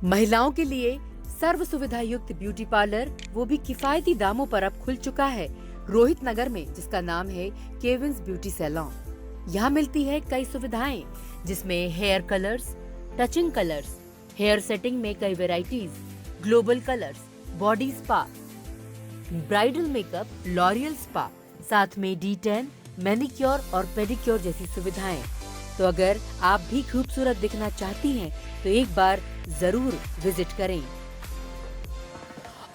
महिलाओं के लिए सर्व सुविधा युक्त ब्यूटी पार्लर, वो भी किफायती दामों पर अब खुल चुका है रोहित नगर में, जिसका नाम है केविंस ब्यूटी सैलून। यहाँ मिलती है कई सुविधाएं, जिसमें hair colours, touching colours, hair setting में कई varieties, global colours, body spa, bridal makeup, L'Oréal spa, साथ में D10, मैनिक्योर और पेडिक्योर जैसी सुविधाएं। तो अगर आप भी खूबसूरत दिखना चाहती हैं तो एक बार जरूर विजिट करें।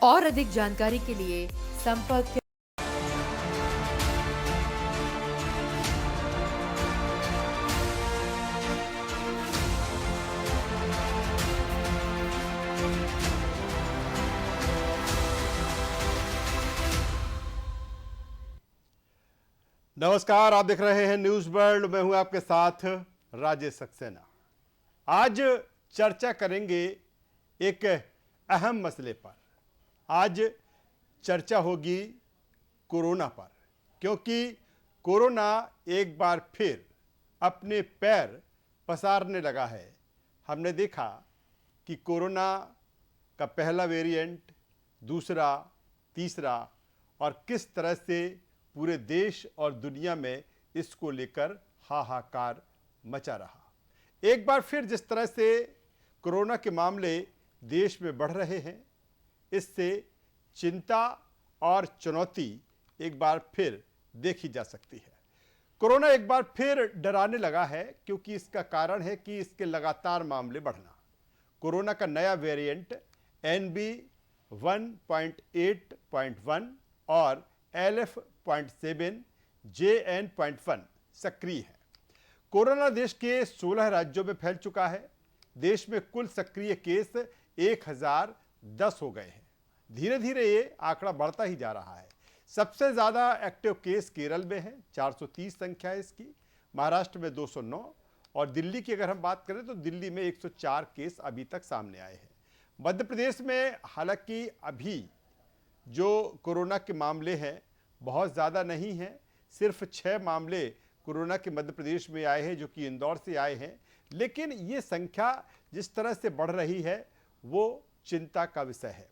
और अधिक जानकारी के लिए संपर्क नमस्कार, आप देख रहे हैं न्यूज वर्ल्ड। मैं हूं आपके साथ राजेश सक्सेना। आज चर्चा करेंगे एक अहम मसले पर। आज चर्चा होगी कोरोना पर, क्योंकि कोरोना एक बार फिर अपने पैर पसारने लगा है। हमने देखा कि कोरोना का पहला वेरिएंट, दूसरा, तीसरा, और किस तरह से पूरे देश और दुनिया में इसको लेकर हाहाकार मचा रहा। एक बार फिर जिस तरह से कोरोना के मामले देश में बढ़ रहे हैं, इससे चिंता और चुनौती एक बार फिर देखी जा सकती है। कोरोना एक बार फिर डराने लगा है, क्योंकि इसका कारण है कि इसके लगातार मामले बढ़ना। कोरोना का नया वेरिएंट NB 1.8.1 और LF.7 JN.1 सक्रिय है। कोरोना देश के 16 राज्यों में फैल चुका है। देश में कुल सक्रिय केस 1010 हो गए हैं। धीरे धीरे ये आंकड़ा बढ़ता ही जा रहा है। सबसे ज़्यादा एक्टिव केस केरल में है, 430 संख्या है इसकी। महाराष्ट्र में 209, और दिल्ली की अगर हम बात करें तो दिल्ली में 104 केस अभी तक सामने आए हैं। मध्य प्रदेश में हालांकि अभी जो कोरोना के मामले हैं बहुत ज़्यादा नहीं हैं, सिर्फ 6 मामले कोरोना के मध्य प्रदेश में आए हैं, जो कि इंदौर से आए हैं। लेकिन ये संख्या जिस तरह से बढ़ रही है वो चिंता का विषय है।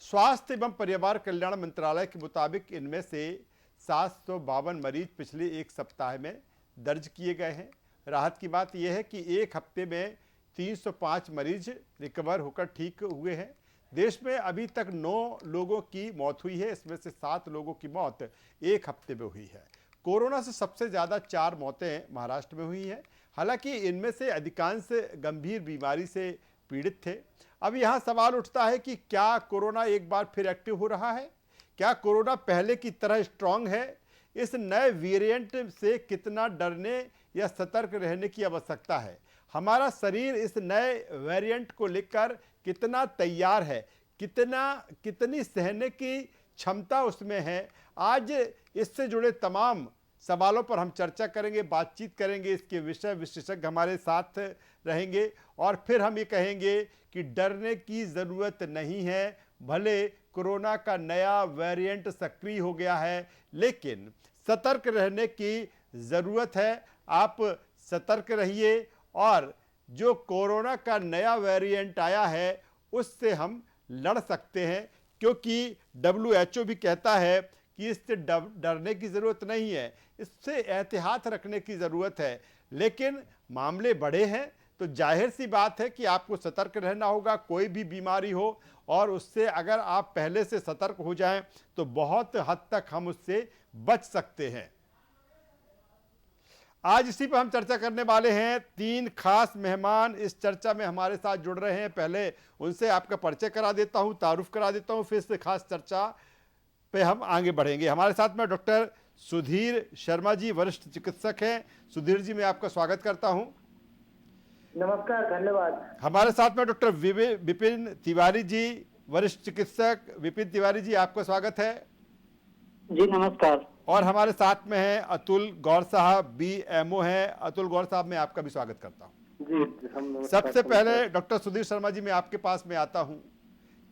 स्वास्थ्य एवं परिवार कल्याण मंत्रालय के मुताबिक इनमें से 752 मरीज पिछले एक सप्ताह में दर्ज किए गए हैं। राहत की बात यह है कि एक हफ्ते में 305 मरीज रिकवर होकर ठीक हुए हैं। देश में अभी तक 9 लोगों की मौत हुई है, इसमें से 7 लोगों की मौत एक हफ्ते में हुई है। कोरोना से सबसे ज़्यादा 4 मौतें महाराष्ट्र में हुई हैं। हालांकि इनमें से अधिकांश गंभीर बीमारी से पीड़ित थे। अब यहाँ सवाल उठता है कि क्या कोरोना एक बार फिर एक्टिव हो रहा है? क्या कोरोना पहले की तरह स्ट्रांग है? इस नए वेरिएंट से कितना डरने या सतर्क रहने की आवश्यकता है? हमारा शरीर इस नए वेरिएंट को लेकर कितना तैयार है, कितनी सहने की क्षमता उसमें है? आज इससे जुड़े तमाम सवालों पर हम चर्चा करेंगे, बातचीत करेंगे। इसके विषय विशेषज्ञ हमारे साथ रहेंगे और फिर हम ये कहेंगे कि डरने की ज़रूरत नहीं है। भले कोरोना का नया वेरिएंट सक्रिय हो गया है, लेकिन सतर्क रहने की ज़रूरत है। आप सतर्क रहिए, और जो कोरोना का नया वेरिएंट आया है उससे हम लड़ सकते हैं, क्योंकि WHO भी कहता है कि इससे डरने की ज़रूरत नहीं है, इससे एहतियात रखने की ज़रूरत है। लेकिन मामले बढ़े हैं तो जाहिर सी बात है कि आपको सतर्क रहना होगा। कोई भी बीमारी हो और उससे अगर आप पहले से सतर्क हो जाएं तो बहुत हद तक हम उससे बच सकते हैं। आज इसी पर हम चर्चा करने वाले हैं। 3 खास मेहमान इस चर्चा में हमारे साथ जुड़ रहे हैं। पहले उनसे आपका परिचय करा देता हूं, तारुफ करा देता हूं, फिर से खास चर्चा पे हम आगे बढ़ेंगे। हमारे साथ में डॉक्टर सुधीर शर्मा जी, वरिष्ठ चिकित्सक हैं। सुधीर जी, मैं आपका स्वागत करता हूं। नमस्कार, धन्यवाद। हमारे साथ में डॉक्टर विपिन तिवारी जी, वरिष्ठ चिकित्सक। विपिन तिवारी जी, आपका स्वागत है। जी नमस्कार। और हमारे साथ में हैं अतुल गौर साहब, BMO हैं। अतुल गौर साहब, मैं आपका भी स्वागत करता हूं। जी सबसे पहले डॉक्टर सुधीर शर्मा जी, मैं आपके पास में आता हूं,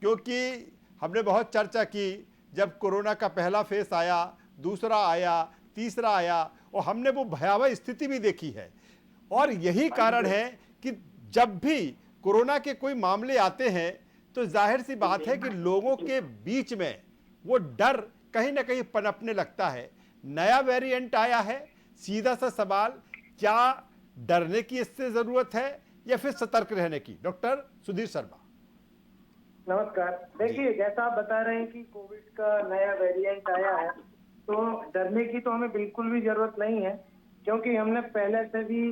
क्योंकि हमने बहुत चर्चा की। जब कोरोना का पहला फेस आया, दूसरा आया, तीसरा आया, और हमने वो भयावह स्थिति भी देखी है। और यही कारण है कि जब भी कोरोना के कोई मामले आते हैं तो जाहिर सी बात है कि लोगों के बीच में वो डर कहीं ना कहीं पनपने लगता है। नया वेरिएंट आया है, सीधा सा सवाल, क्या डरने की इससे जरूरत है या फिर सतर्क रहने की? डॉक्टर सुधीर शर्मा। नमस्कार। देखिए, जैसा आप बता रहे हैं कि कोविड का नया वेरिएंट आया है, तो डरने की तो हमें बिल्कुल भी जरूरत नहीं है, क्योंकि हमने पहले से भी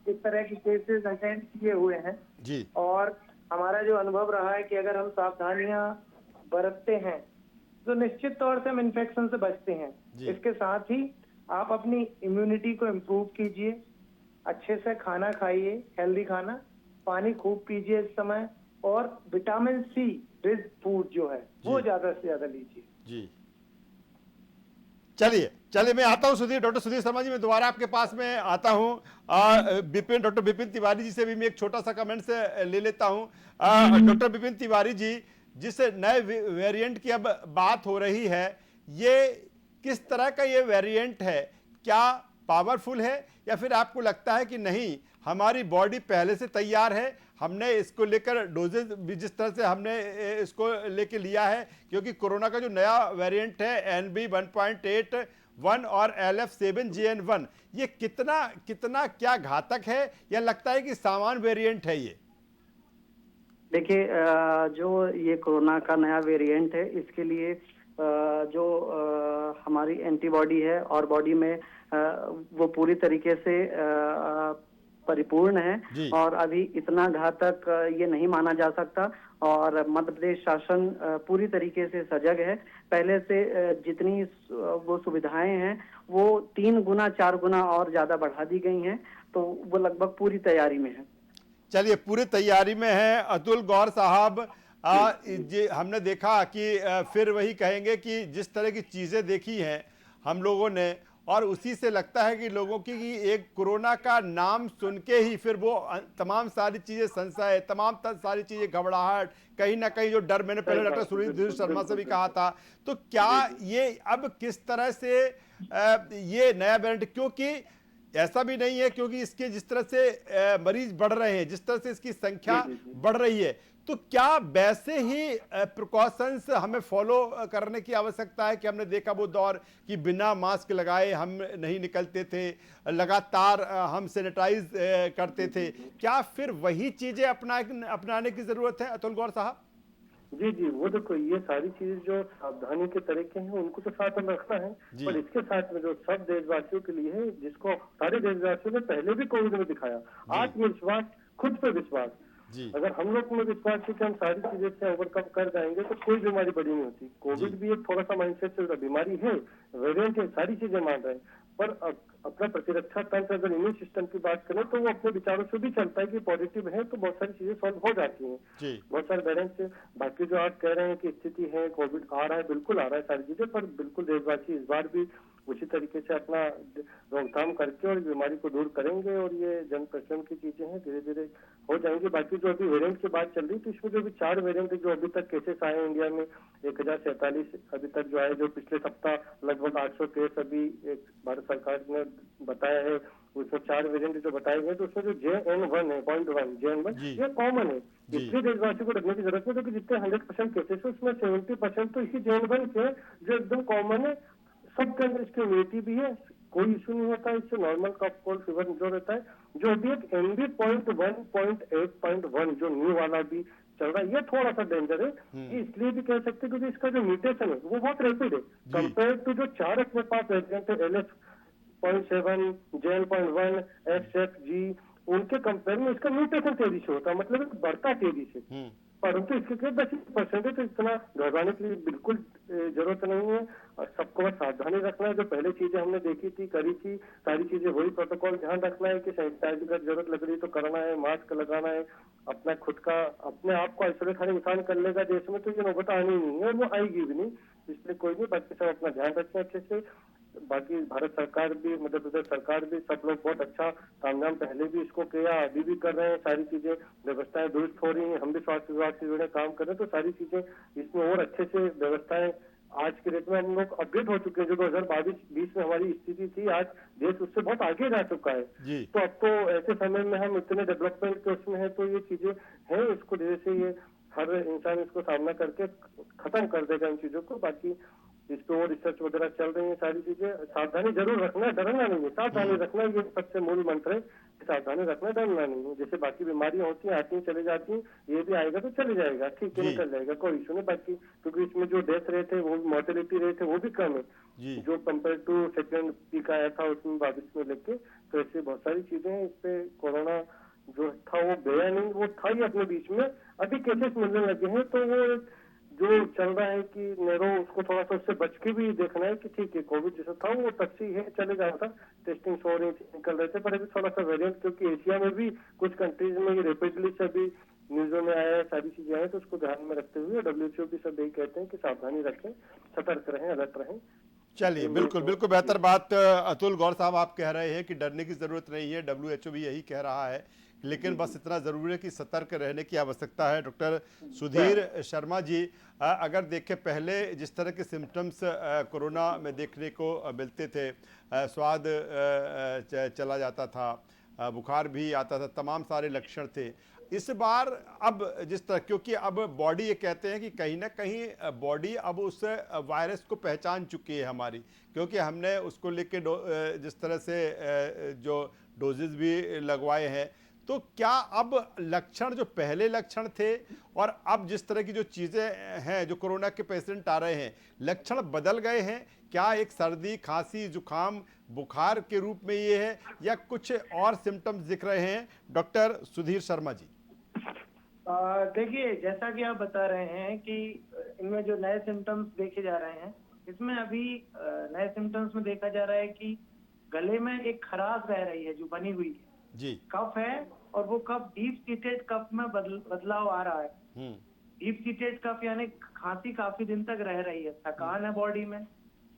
इस तरह की केसेस अटेंड किए हुए हैं जी और हमारा जो अनुभव रहा है कि अगर हम सावधानियां बरतते हैं तो निश्चित तौर से हम इन्फेक्शन से बचते हैं। जी। इसके साथ ही आप अपनी इम्यूनिटी को इम्प्रूव कीजिए, अच्छे से खाना खाइए, हेल्दी खाना, पानी खूब पीजिए इस समय, और विटामिन सी रिच फूड जो है वो जी। ज्यादा से ज्यादा लीजिए। जी, चलिए मैं आता हूं डॉक्टर सुधीर शर्मा जी, मैं दोबारा आपके पास में आता हूं। डॉक्टर विपिन तिवारी जी से भी मैं एक छोटा सा कमेंट से ले लेता हूं। डॉक्टर विपिन तिवारी जी, जिस नए वेरिएंट की अब बात हो रही है, ये किस तरह का ये वेरिएंट है? क्या पावरफुल है या फिर आपको लगता है कि नहीं, हमारी बॉडी पहले से तैयार है, हमने इसको लेकर डोजेज भी जिस तरह से हमने इसको लेके लिया है, क्योंकि कोरोना का जो नया वेरिएंट है NB1.81 और LF7JN1, ये कितना क्या घातक है या लगता है कि सामान्य वेरिएंट है ये? देखिए, जो ये कोरोना का नया वेरिएंट है, इसके लिए जो हमारी एंटीबॉडी है और बॉडी में वो पूरी तरीके से परिपूर्ण है और अभी इतना घातक ये नहीं माना जा सकता। और मध्य प्रदेश शासन पूरी तरीके से सजग है। पहले से जितनी वो सुविधाएं हैं वो 3 गुना 4 गुना और ज्यादा बढ़ा दी गई हैं, तो वो लगभग पूरी तैयारी में है। चलिए, पूरी तैयारी में है। अतुल गौर साहब, हमने देखा कि फिर वही कहेंगे कि जिस तरह की चीज़ें देखी हैं हम लोगों ने, और उसी से लगता है कि लोगों की एक कोरोना का नाम सुन के ही फिर वो तमाम सारी चीज़ें, संशय, तमाम सारी चीज़ें, घबराहट, कहीं ना कहीं जो डर, मैंने पहले डॉक्टर सुधीर शर्मा से भी कहा था, तो क्या ये अब किस तरह से ये नया वेरिएंट, क्योंकि ऐसा भी नहीं है, क्योंकि इसके जिस तरह से मरीज बढ़ रहे हैं, जिस तरह से इसकी संख्या बढ़ रही है, तो क्या वैसे ही प्रिकॉशंस हमें फॉलो करने की आवश्यकता है? कि हमने देखा वो दौर कि बिना मास्क लगाए हम नहीं निकलते थे, लगातार हम सैनिटाइज करते थे, क्या फिर वही चीजें अपनाने की जरूरत है? अतुल गौर साहब। जी, वो देखो, ये सारी चीजें जो सावधानी के तरीके हैं उनको तो साथ में रखना है, पर इसके साथ में जो सब देशवासियों के लिए है, जिसको सारे देशवासियों ने पहले भी कोविड में दिखाया, आत्मविश्वास, खुद पे विश्वास। अगर हम लोग में विश्वास है कि हम सारी चीजें से ओवरकम कर जाएंगे तो कोई बीमारी बड़ी नहीं होती। कोविड भी एक थोड़ा सा माइंडसेट से बीमारी है, वेरिएंट है, सारी चीजें मान रहे हैं, पर अपना प्रतिरक्षा तंत्र, अगर इम्यून सिस्टम की बात करें तो वो अपने विचारों से भी चलता है कि पॉजिटिव है तो बहुत सारी चीजें सॉल्व हो जाती हैं, बहुत सारे वेरिएंट से। बाकी जो आप कह रहे हैं कि स्थिति है, कोविड आ रहा है, बिल्कुल आ रहा है सारी चीजें, पर बिल्कुल देशवासी इस बार भी उसी तरीके से अपना रोकथाम करके और बीमारी को दूर करेंगे, और ये जन प्रचलन की चीजें हैं, धीरे धीरे हो जाएंगी। बाकी जो अभी वेरिएंट की बात चल रही थी, इसमें जो भी 4 वेरिएंट जो अभी तक केसेस आए इंडिया में, 1047 अभी तक जो आए, जो पिछले सप्ताह लगभग 813 अभी एक भारत सरकार ने बताया है, उसमें 4 वेरिएंट जो बताए गए, तो उसमें जो JN1 है, JN1 ये कॉमन है, इसलिए देशवासियों को डरने की जरूरत नहीं, क्योंकि जितने 100% केसेस है उसमें 70% तो इसी JN1 के जो एकदम कॉमन है, सबके अंदर इसकी इम्यूनिटी भी है, कोई इशू नहीं होता इससे। नॉर्मल कफ कोल्ड फीवर जो रहता है, जो अभी एक NB.1.8.1 जो न्यू वाला भी चल रहा है, ये थोड़ा सा डेंजर है, इसलिए भी कह सकते हैं क्योंकि इसका जो म्यूटेशन है वो बहुत रैपिड है कंपेयर टू जो 4 अपने पास वेरिएंट है, LF.7, JN.1, XFG, उनके कंपेयर में इसका म्यूटेशन तेजी से होता है, मतलब बढ़ता तेजी से। परंतु इसके 10% है, तो इतना घबराने की बिल्कुल जरूरत नहीं है, और सबको बस सावधानी रखना है। जो पहले चीजें हमने देखी थी, करी थी, सारी चीजें वही प्रोटोकॉल ध्यान रखना है कि सैनिटाइजर की जरूरत लग रही तो करना है, मास्क लगाना है, अपना खुद का अपने आप को आइसोलेट हर इंसान कर लेगा देश में, तो ये नौबत आनी नहीं है, वो आएगी भी नहीं, इसलिए कोई नहीं, बाकी सब अपना ध्यान रखें अच्छे से। बाकी भारत सरकार भी, मध्य प्रदेश सरकार भी, सब लोग बहुत अच्छा तामझाम पहले भी इसको किया, अभी भी कर रहे हैं, सारी चीजें व्यवस्थाएं दुरुस्त हो रही हैं, हम भी स्वास्थ्य विभाग से जुड़े काम कर रहे हैं, तो सारी चीजें इसमें और अच्छे से व्यवस्थाएं आज के डेट में हम लोग अपडेट हो चुके हैं। जो 2022-20 में हमारी स्थिति थी, आज देश उससे बहुत आगे जा चुका है। जी। तो अब तो ऐसे समय में हम इतने डेवलपमेंट के उसमें है, तो ये चीजें हैं, इसको धीरे से ये हर इंसान इसको सामना करके खत्म कर देगा इन चीजों को। बाकी इस पे और रिसर्च वगैरह चल रही है, सारी चीजें। सावधानी जरूर रखना है, डरना नहीं है, सावधानी रखना है, ये सबसे मूल मंत्र है। सावधानी रखना, डरना नहीं है। जैसे बाकी बीमारियां होती हैं, आती हैं, चली जाती हैं, ये भी आएगा तो चले जाएगा, ठीक है, जी। निकल जाएगा, कोई इशू नहीं। बाकी क्योंकि इसमें जो डेथ रेट है, वो मोर्टेलिटी रेट है, वो भी कम है जी। जो कंपेयर टू सेकेंड पीक आया था उसमें 22 में लेके। तो ऐसे बहुत सारी चीजें हैं। इस पे कोरोना जो था वो गया नहीं, वो था ही अपने बीच में। अभी केसेस मिलने लगे हैं, तो वो जो चल रहा है कि नेरो, उसको थोड़ा सा उससे बच के भी देखना है कि ठीक है, कोविड जैसा था वो तब से ही है, चले जा रहा था, टेस्टिंग हो रही थी, निकल रहे थे। पर अभी थोड़ा सा वेरिएंट, क्योंकि एशिया में भी कुछ कंट्रीज में ये रेपिडली से अभी न्यूज़ों में आया है, सारी चीजें आई, तो उसको ध्यान में रखते हुए WHO भी सब यही कहते हैं कि सावधानी रखें, सतर्क रहें, अलर्ट रहें। चलिए, बिल्कुल बिल्कुल बेहतर बात अतुल गौर साहब आप कह रहे हैं कि डरने की जरूरत नहीं है, WHO भी यही कह रहा है, लेकिन बस इतना जरूरी है कि सतर्क रहने की आवश्यकता है। डॉक्टर सुधीर शर्मा जी, अगर देखें पहले जिस तरह के सिम्टम्स कोरोना में देखने को मिलते थे, स्वाद चला जाता था, बुखार भी आता था, तमाम सारे लक्षण थे। इस बार अब जिस तरह, क्योंकि अब बॉडी ये कहते हैं कि कहीं ना कहीं बॉडी अब उस वायरस को पहचान चुकी है हमारी, क्योंकि हमने उसको लेके जिस तरह से जो डोजेज भी लगवाए हैं। तो क्या अब लक्षण जो पहले लक्षण थे और अब जिस तरह की जो चीज़ें हैं, जो कोरोना के पेशेंट आ रहे हैं, लक्षण बदल गए हैं? क्या एक सर्दी, खांसी, जुकाम, बुखार के रूप में ये है या कुछ और सिम्टम्स दिख रहे हैं? डॉक्टर सुधीर शर्मा जी। देखिए, जैसा कि आप बता रहे हैं कि इनमें जो नए सिम्टम्स देखे जा रहे हैं, इसमें अभी नए सिम्टम्स में देखा जा रहा है कि गले में एक खराश रह रही है जो बनी हुई है, जी। कफ है, और वो कफ डीप सीटेड कफ में बदलाव आ रहा है। डीप सीटेड कफ यानी खांसी काफी दिन तक रह रही है, थकान है बॉडी में,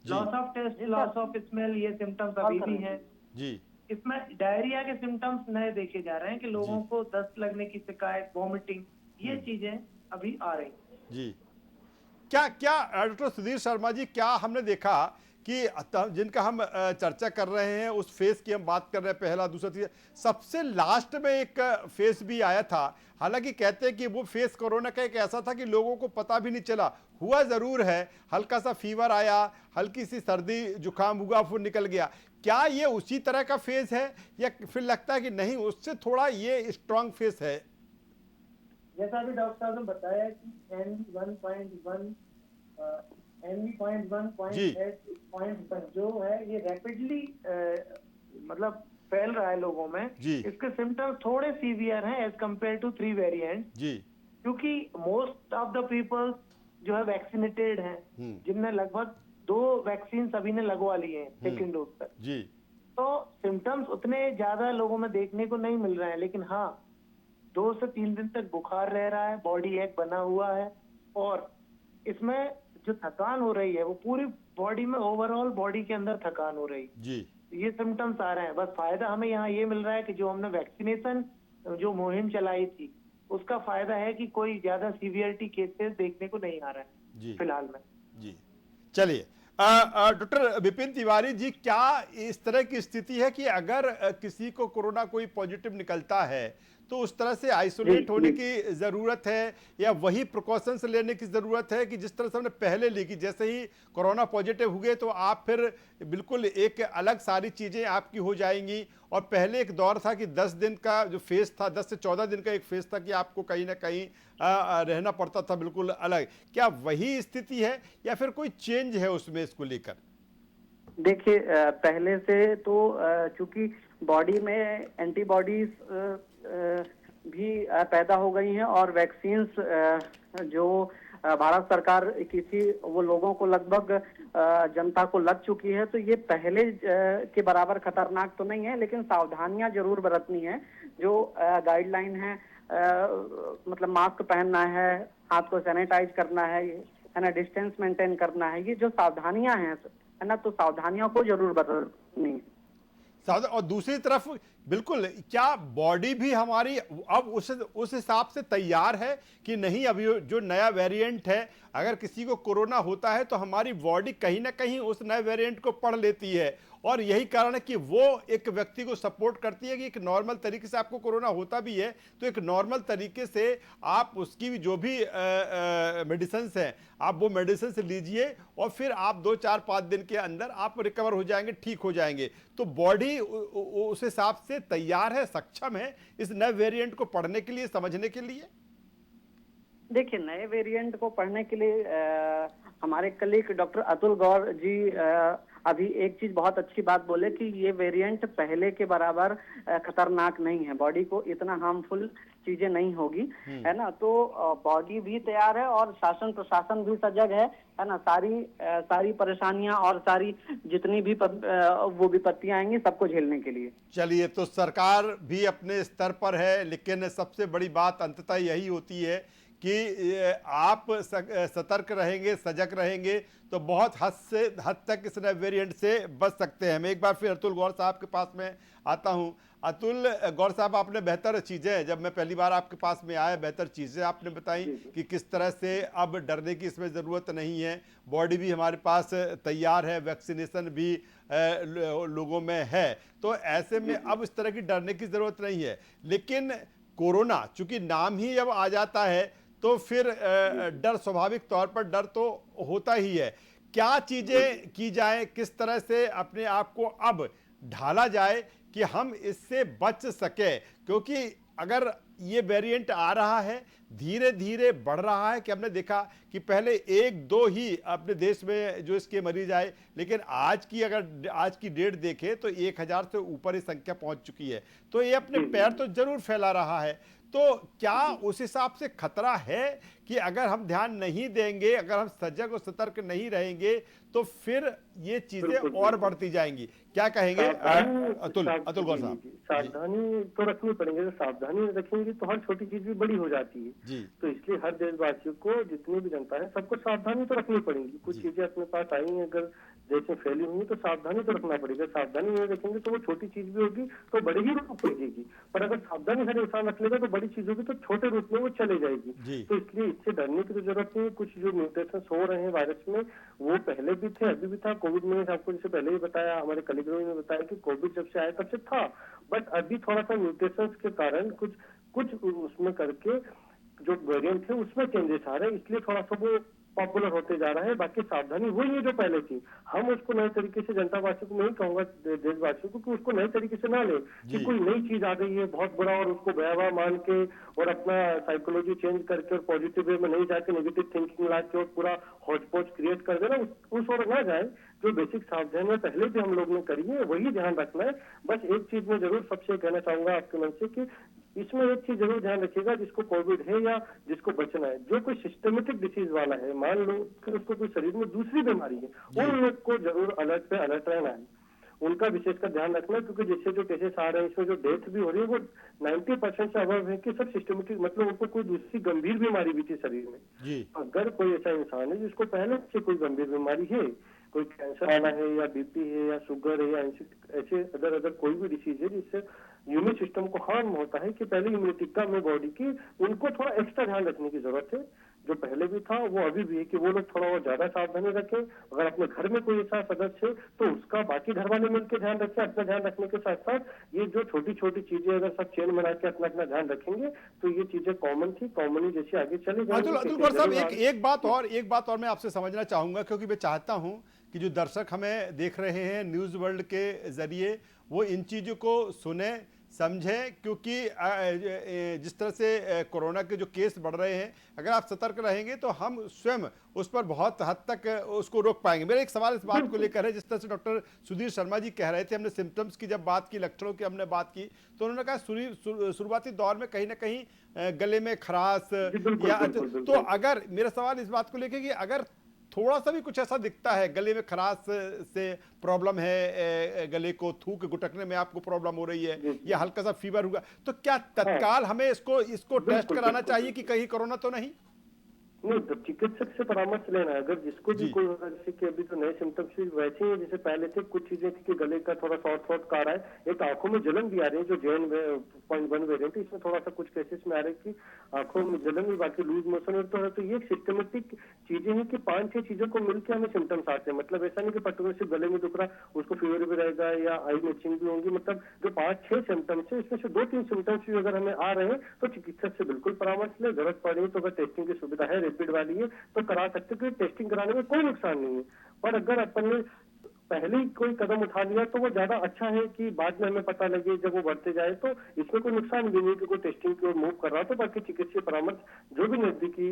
loss of taste, loss of smell, ये सिम्टम्स अभी भी हैं जी। इसमें डायरिया के सिम्टम्स नए देखे जा रहे हैं कि लोगों को दस्त लगने की शिकायत, वॉमिटिंग, ये चीजें अभी आ रही हैं। जी। क्या क्या डॉक्टर सुधीर शर्मा जी, क्या हमने देखा कि जिनका हम चर्चा कर रहे हैं उस फेस की हम बात कर रहे हैं, पहला, दूसरा, तीसरा, सबसे लास्ट में एक फेस भी आया था। हालांकि कहते हैं कि वो फेस कोरोना का एक ऐसा था कि लोगों को पता भी नहीं चला, हुआ जरूर है, हल्का सा फीवर आया, हल्की सी सर्दी जुकाम हुआ, फिर निकल गया। क्या ये उसी तरह का फेस है या फिर लगता है कि नहीं, उससे थोड़ा ये स्ट्रांग फेस है? जैसा अभी डॉक्टर साहब ने बताया कि NV1.1 जो है ये रैपिडली मतलब फैल रहा है लोगों में जी। इसके सिम्टम्स थोड़े सीवियर हैं एज कम्पेयर टू 3 वेरिएंट जी। क्योंकि मोस्ट ऑफ द पीपल जो है वैक्सीनेटेड हैं, जिनने लगभग 2 वैक्सीन सभी ने लगवा लिए हैं सेकेंड डोज तक जी। तो सिम्टम्स उतने ज्यादा लोगों में देखने को नहीं मिल रहे हैं, लेकिन हाँ 2 से 3 दिन तक बुखार रह रहा है, बॉडी एक बना हुआ है, और इसमें जो थकान हो रही है वो पूरी बॉडी में, ओवरऑल बॉडी के अंदर थकान हो रही है। जी। ये सिम्टम्स आ रहे हैं। बस फायदा हमें यहाँ ये मिल रहा है कि जो हमने वैक्सीनेशन जो मुहिम चलाई थी उसका फायदा है कि कोई ज्यादा सीवियरिटी केसेस देखने को नहीं आ रहा है जी। फिलहाल में। जी। चलिए, डॉक्टर विपिन तिवारी जी, क्या इस तरह की स्थिति है कि अगर किसी को कोरोना कोई पॉजिटिव निकलता है तो उस तरह से आइसोलेट होने की जरूरत है या वही प्रिकॉशंस लेने की जरूरत है कि जिस तरह से हमने पहले ली कि जैसे ही कोरोना पॉजिटिव हुए तो आप फिर बिल्कुल एक अलग सारी चीजें आपकी हो जाएंगी? और पहले एक दौर था कि 10 दिन का जो फेज था, 10 से 14 दिन का एक फेज था कि आपको कहीं ना कहीं रहना पड़ता था बिल्कुल अलग। क्या वही स्थिति है या फिर कोई चेंज है उसमें इसको लेकर? देखिए, पहले से तो चूंकि बॉडी में एंटीबॉडीज भी पैदा हो गई हैं और वैक्सीन्स जो भारत सरकार किसी वो लोगों को लगभग जनता को लग चुकी है, तो ये पहले के बराबर खतरनाक तो नहीं है, लेकिन सावधानियां जरूर बरतनी है। जो गाइडलाइन है, मतलब मास्क पहनना है, हाथ को सैनिटाइज करना है ना, डिस्टेंस मेंटेन करना है, ये जो सावधानियां हैं है ना, तो सावधानियों को जरूर बरतनी है। और दूसरी तरफ बिल्कुल, क्या बॉडी भी हमारी अब उस हिसाब से तैयार है कि नहीं? अभी जो नया वेरिएंट है, अगर किसी को कोरोना होता है तो हमारी बॉडी कहीं ना कहीं उस नए वेरिएंट को पढ़ लेती है, और यही कारण है कि वो एक व्यक्ति को सपोर्ट करती है कि एक नॉर्मल तरीके से आपको कोरोना होता भी है तो एक नॉर्मल तरीके से आप उसकी भी जो भी मेडिसिन हैं आप वो मेडिसिन से लीजिए, और फिर आप 2-4-5 दिन के अंदर आप रिकवर हो जाएंगे, ठीक हो जाएंगे। तो बॉडी उस हिसाब से तैयार है, सक्षम है इस नए वेरिएंट को पढ़ने के लिए, समझने के लिए। देखिए, नए वेरिएंट को पढ़ने के लिए हमारे कलीग डॉक्टर अतुल गौर जी अभी एक चीज बहुत अच्छी बात बोले कि ये वेरिएंट पहले के बराबर खतरनाक नहीं है, बॉडी को इतना हार्मफुल चीजें नहीं होगी, है ना। तो बॉडी भी तैयार है और शासन प्रशासन भी सजग है ना। सारी परेशानियां और सारी जितनी भी वो विपत्तियां आएंगी सबको झेलने के लिए। चलिए, तो सरकार भी अपने स्तर पर है, लेकिन सबसे बड़ी बात अंततः यही होती है कि आप सतर्क रहेंगे, सजग रहेंगे तो बहुत हद तक इस नए वेरिएंट से बच सकते हैं। मैं एक बार फिर अतुल गौर साहब के पास में आता हूं। अतुल गौर साहब, आपने बेहतर चीज़ें, जब मैं पहली बार आपके पास में आया, बेहतर चीज़ें आपने बताई कि किस तरह से अब डरने की इसमें ज़रूरत नहीं है, बॉडी भी हमारे पास तैयार है, वैक्सीनेशन भी लोगों में है, तो ऐसे में अब इस तरह की डरने की ज़रूरत नहीं है। लेकिन कोरोना चूंकि नाम ही जब आ जाता है तो फिर डर, स्वाभाविक तौर पर डर तो होता ही है। क्या चीजें की जाए, किस तरह से अपने आप को अब ढाला जाए कि हम इससे बच सके? क्योंकि अगर ये वेरिएंट आ रहा है, धीरे धीरे बढ़ रहा है, कि हमने देखा कि पहले 1-2 ही अपने देश में जो इसके मरीज आए, लेकिन आज की डेट देखें तो 1000 से ऊपर ही संख्या पहुंच चुकी है। तो ये अपने पैर तो जरूर फैला रहा है। तो क्या उस हिसाब से खतरा है कि अगर हम ध्यान नहीं देंगे, अगर हम सजग और सतर्क नहीं रहेंगे तो फिर ये चीजें और बढ़ती जाएंगी? क्या कहेंगे अतुल गौर साहब? सावधानी तो रखनी पड़ेगी, तो सावधानी रखेंगे तो हर छोटी चीज भी बड़ी हो जाती है जी। तो इसलिए हर देशवासियों को, जितनी भी जनता है, सबको सावधानी तो रखनी पड़ेगी। कुछ चीजें अपने पास आई हैं, अगर देश में फैली हुई तो सावधानी तो रखना पड़ेगा। सावधानी नहीं रखेंगे तो वो छोटी चीज भी होगी तो बड़ी ही रूप लेगी, पर अगर सावधानी हर इंसान रख लेगा तो बड़ी चीज होगी तो छोटे रूप में वो चले जाएगी। तो इसलिए इससे डरने की तो जरूरत नहीं है। कुछ जो म्यूटेशन हो रहे हैं वायरस में, वो पहले भी थे, अभी भी था। कोविड में आपको जैसे पहले ही बताया, हमारे कलीगों ने बताया कि कोविड जब से आया तब से था, बट अभी थोड़ा सा म्यूटेशन के कारण कुछ उसमें करके जो वेरिएंट थे उसमें चेंजेस आ रहे हैं, इसलिए थोड़ा सा वो पॉपुलर होते जा रहा है। बाकी सावधानी वही है जो पहले थी। हम उसको नए तरीके से, जनता वासियों को नहीं कहूंगा, देशवासियों को, कि उसको नए तरीके से ना ले कि कोई नई चीज आ गई है बहुत बड़ा और उसको भयावह मान के और अपना साइकोलॉजी चेंज करके और पॉजिटिव वे में नहीं जाके नेगेटिव थिंकिंग ला के और पूरा हॉच पॉच क्रिएट कर देना, उस ओर ना जाए। जो बेसिक सावधानियां पहले भी हम लोग ने करी है वही ध्यान रखना है। बस एक चीज में जरूर सबसे कहना चाहूंगा आपके मन से कि इसमें एक चीज जरूर ध्यान रखिएगा, जिसको कोविड है या जिसको बचना है, जो कोई सिस्टमेटिक डिसीज वाला है, मान लो कि उसको कोई शरीर में दूसरी बीमारी है, उन लोग को जरूर अलर्ट रहना है, उनका विशेषकर ध्यान रखना। क्योंकि जिससे जो केसेस आ रहे हैं, इसमें जो डेथ भी हो रही है वो 90% से अबव है कि सब सिस्टमेटिक, मतलब उनको कोई दूसरी गंभीर बीमारी भी थी शरीर में। अगर कोई ऐसा इंसान है जिसको पहले से कोई गंभीर बीमारी है, कोई कैंसर वाला है या बीपी है या शुगर है या ऐसे अदर कोई भी डिसीज है जिससे इम्यून सिस्टम को हार्म होता है, कि पहले इम्यूनिटी कम है बॉडी की, उनको थोड़ा एक्स्ट्रा ध्यान रखने की जरूरत है। जो पहले भी था वो अभी भी है कि वो लोग थोड़ा और ज्यादा सावधानी रखें। अगर अपने घर में कोई ऐसा सदस्य है तो उसका बाकी घर वाले मिलकर ध्यान रखें। अपना ध्यान रखने के साथ साथ ये जो छोटी छोटी चीजें अगर सब चेन बना के अपना ध्यान रखेंगे तो ये चीजें कॉमन थी, कॉमन जैसे आगे चले जाएंगे। अतुल गौर साहब, एक बात और मैं आपसे समझना चाहूंगा, क्योंकि मैं चाहता हूं कि जो दर्शक हमें देख रहे हैं न्यूज़ वर्ल्ड के जरिए वो इन चीज़ों को सुने, समझें, क्योंकि जिस तरह से कोरोना के जो केस बढ़ रहे हैं, अगर आप सतर्क रहेंगे तो हम स्वयं उस पर बहुत हद तक उसको रोक पाएंगे। मेरा एक सवाल इस बात को लेकर है, जिस तरह से डॉक्टर सुधीर शर्मा जी कह रहे थे, हमने सिम्टम्स की जब बात की, लक्षणों की हमने बात की, तो उन्होंने कहा शुरुआती दौर में कहीं ना कहीं गले में खराश या, तो अगर मेरा सवाल इस बात को लेकर कि अगर थोड़ा सा भी कुछ ऐसा दिखता है, गले में खराश से प्रॉब्लम है, गले को थूक गुटकने में आपको प्रॉब्लम हो रही है या हल्का सा फीवर हुआ, तो क्या तत्काल हमें इसको टेस्ट कराना चाहिए कि कहीं कोरोना तो नहीं? नहीं, तो चिकित्सक से परामर्श लेना है। अगर जिसको भी जी। कोई होगा, जैसे कि अभी तो नए सिम्टम्स भी वैसे ही हैं जैसे पहले थे। कुछ चीजें थी कि गले का थोड़ा शॉर्ट का आ रहा है, एक आंखों में जलन भी आ रही है, जो JN.1 वेरिएंट है, इसमें थोड़ा सा कुछ केसेस में आ रहा है कि आंखों में जलन भी, बाकी लूज मोशन तो है। तो ये सिस्टमेटिक चीजें हैं कि 5-6 चीजों को मिलकर हमें सिम्टम्स आते हैं। मतलब ऐसा नहीं कि पर्टिकुलर सिर्फ गले में दुख रहा, उसको फीवर भी रहेगा या आई मिचिंग भी होंगी। मतलब जो 5-6 सिम्टम्स है, इसमें से 2-3 सिम्टम्स भी अगर हमें आ रहे हैं तो चिकित्सक से बिल्कुल परामर्श ले। जरूरत पड़े तो अगर टेस्टिंग की सुविधा है, रैपिड वाली है, तो करा सकते, क्योंकि टेस्टिंग कराने में कोई नुकसान नहीं है। पर अगर अपन ने पहले ही कोई कदम उठा लिया तो वो ज्यादा अच्छा है कि बाद में हमें पता लगे जब वो बढ़ते जाए। तो इसमें कोई नुकसान भी नहीं कि कोई टेस्टिंग की ओर मूव कर रहा, तो बाकी चिकित्सीय परामर्श जो भी नजदीकी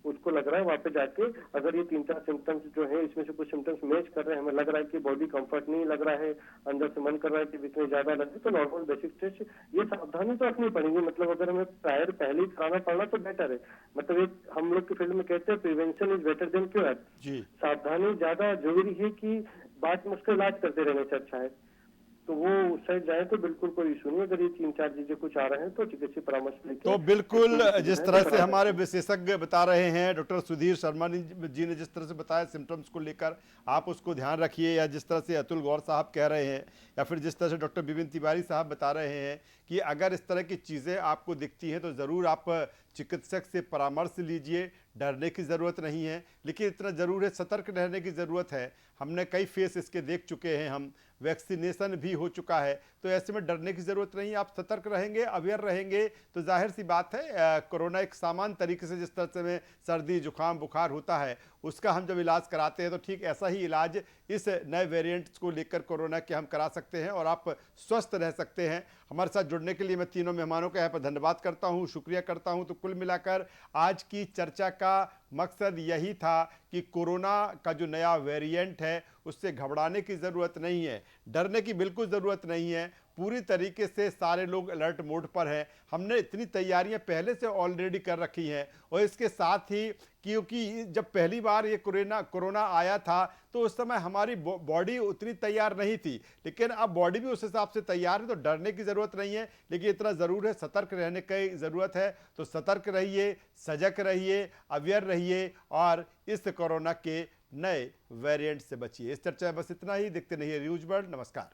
उसको लग रहा है वहां पे जाके, अगर ये 3-4 सिम्टम्स जो है इसमें से कुछ सिम्टम्स मैच कर रहे हैं, हमें लग रहा है कि बॉडी कंफर्ट नहीं लग रहा है, अंदर से मन कर रहा है कि वीकनेस ज्यादा लगे, तो नॉर्मल बेसिक टेस्ट ये सावधानी तो रखनी पड़ेगी। मतलब अगर हमें प्रायर पहले ही कराना पड़ना तो बेटर है। मतलब एक हम लोग की फील्ड में कहते हैं prevention is better than cure. जी। सावधानी ज्यादा जरूरी है कि बाद में उसका इलाज करते रहने से अच्छा है। तो वो उस साइड जाए तो बिल्कुल कोई इशू नहीं। अगर ये 3-4 चीजें कुछ आ रहे हैं तो चिकित्सीय परामर्श लेके तो बिल्कुल जिस तरह से करा हमारे सकते हैं। विशेषज्ञ बता रहे हैं, डॉक्टर सुधीर शर्मा जी ने जिस तरह से बताया सिम्टम्स को लेकर, आप उसको ध्यान रखिए। या जिस तरह से अतुल गौर साहब कह रहे हैं, या फिर जिस तरह से डॉक्टर विपिन तिवारी साहब बता रहे हैं कि अगर इस तरह की चीज़ें आपको दिखती हैं तो ज़रूर आप चिकित्सक से परामर्श लीजिए। डरने की ज़रूरत नहीं है, लेकिन इतना ज़रूर है सतर्क रहने की ज़रूरत है। हमने कई फेस इसके देख चुके हैं, हम वैक्सीनेशन भी हो चुका है, तो ऐसे में डरने की ज़रूरत नहीं है। आप सतर्क रहेंगे, अवेयर रहेंगे, तो जाहिर सी बात है कोरोना एक सामान्य तरीके से जिस तरह से में सर्दी जुकाम बुखार होता है, उसका हम जब इलाज कराते हैं तो ठीक ऐसा ही इलाज इस नए वेरिएंट्स को लेकर कोरोना के हम करा सकते हैं और आप स्वस्थ रह सकते हैं। हमारे साथ जुड़ने के लिए मैं तीनों मेहमानों का यहाँ पर धन्यवाद करता हूँ, शुक्रिया करता हूँ। तो कुल मिलाकर आज की चर्चा का मकसद यही था कि कोरोना का जो नया वेरिएंट है उससे घबराने की ज़रूरत नहीं है, डरने की बिल्कुल ज़रूरत नहीं है। पूरी तरीके से सारे लोग अलर्ट मोड पर हैं। हमने इतनी तैयारियां पहले से ऑलरेडी कर रखी हैं, और इसके साथ ही क्योंकि जब पहली बार ये कोरोना आया था तो उस समय हमारी बॉडी उतनी तैयार नहीं थी, लेकिन अब बॉडी भी उस हिसाब से तैयार है, तो डरने की ज़रूरत नहीं है। लेकिन इतना ज़रूर है, सतर्क रहने की ज़रूरत है। तो सतर्क रहिए, सजग रहिए, अवेयर रहिए और इस कोरोना के नए वेरिएंट से बचिए। इस चर्चा में बस इतना ही। देखते रहिए न्यूज़ वर्ल्ड। नमस्कार।